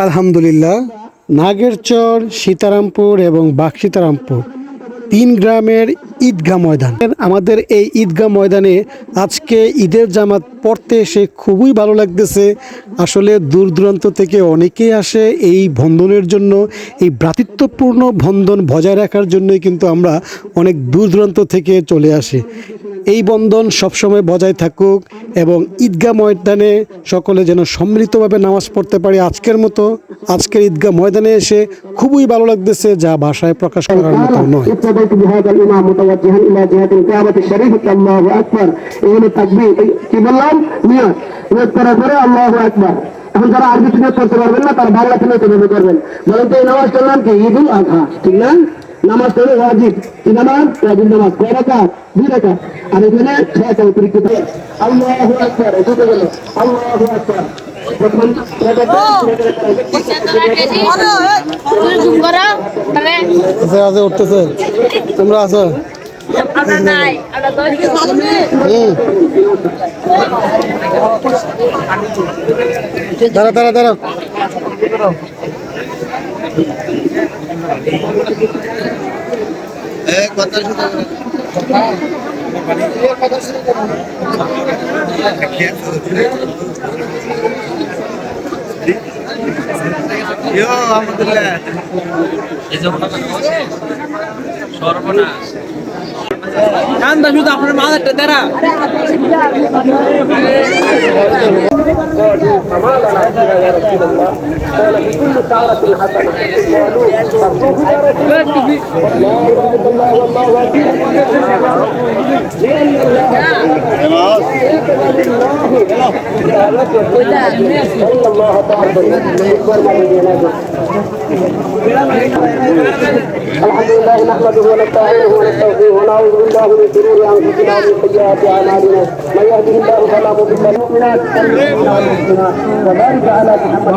আলহামদুলিল্লাহ, নাগেরচর, সীতারামপুর এবং বাকসীতারামপুর ৩ গ্রামের ঈদগাহ ময়দান। আমাদের এই ঈদগাহ ময়দানে আজকে ঈদের জামাত পড়তে এসে খুবই ভালো লাগতেছে। আসলে দূর দূরান্ত থেকে অনেকেই আসে এই বন্ধনের জন্য, এই ভ্রাতৃত্বপূর্ণ বন্ধন বজায় রাখার জন্যই কিন্তু আমরা অনেক দূর দূরান্ত থেকে চলে আসি। এই বন্ধন সবসময় বজায় থাকুক এবং ঈদগাহ ময়দানে সকলে যেন সম্মিলিতভাবে নামাজ পড়তে পারে। আজকের ঈদগাহ ময়দানে এসে খুবই ভালো লাগতেছে, যা ভাষায় প্রকাশ করার মতো নয়। এখন যারা আরবি সুন্নাত করতে পারবেন না, তারা বাংলা সুন্নাত করবেন। বলেন তো এই নামাজটার নাম কি? ঈদুল আযহা, ঠিক না? নামাজ হলো ওয়াজিব। কি নামাজ? ওয়াজিব নামাজ। কয় রাকাত? 2 রাকাত। আর এখানে 6টা অতিরিক্ত। আল্লাহু আকবার, এটা গেল আল্লাহু আকবার। উঠতেছে, তোমরা আছো? দাঁড়া ঠান্ডা শুধু আপনার মাথাটা দাঁড়া الحمد لله نحمده ونستعينه ونستغفره ونعوذ بالله من شرور انفسنا ومن سيئات اعمالنا من يهده الله فلا مضل له وبارك على محمد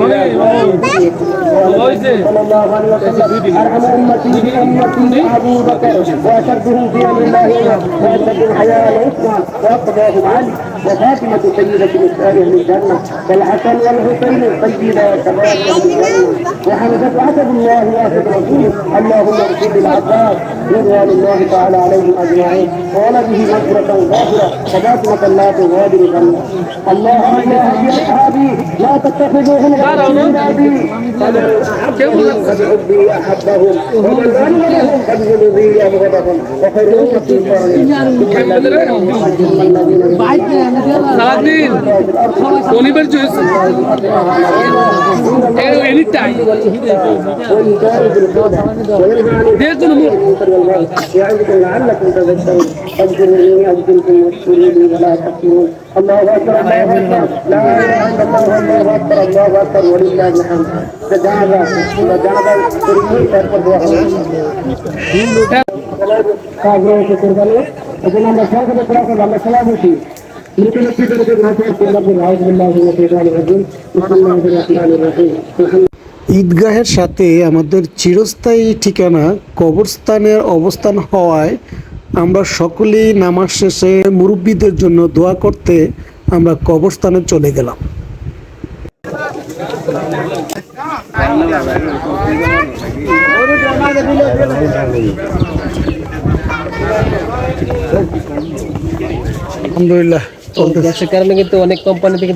صلى الله عليه وسلم ارحم امتي بامتي ابو بكر واشدهم في امر الله واشد الحياء العصمى واقضاهم علي وفاطمه سيده نساء اهل الجنه والحسن والحسين سيدا شباب اهل الجنه وحمزه عسد الله واسد رسوله اللهم اغفر للعباس رضوان الله تعالى عليهم اجمعين وولده مغفرة ظاهرة وباطنة لا تغادر ذنبا. اللهم يا اهل اصحابي لا تتخذوهم غير عبادي فمن احبهم فبحبي احبهم ومن ظلمهم فبذنوبي ابغضهم وخير امتي সারাদিন শনিবার চলছে এনি টাইম يعظكم لعلكم تذكرون اذكروني اذكركم واشكروا لي ولا تكفرون. الله اكبر الله اكبر لا اله الا الله الله اكبر الله اكبر ولله الحمد. تجاوز ترمي ترفض কাজে কুরবানি এখন আমরা সংক্ষেপে করার আমরা সালাম দিই ঈদগাহের সাথে আমাদের চিরস্থায়ী ঠিকানা কবরস্থানের অবস্থান হওয়ায় আমরা সকলেই নামাজ শেষে মুরব্বীদের জন্য দোয়া করতে আমরা কবরস্থানে চলে গেলাম। আলহামদুলিল্লাহ, গ্যাসের কারণে কিন্তু অনেক কোম্পানি থেকে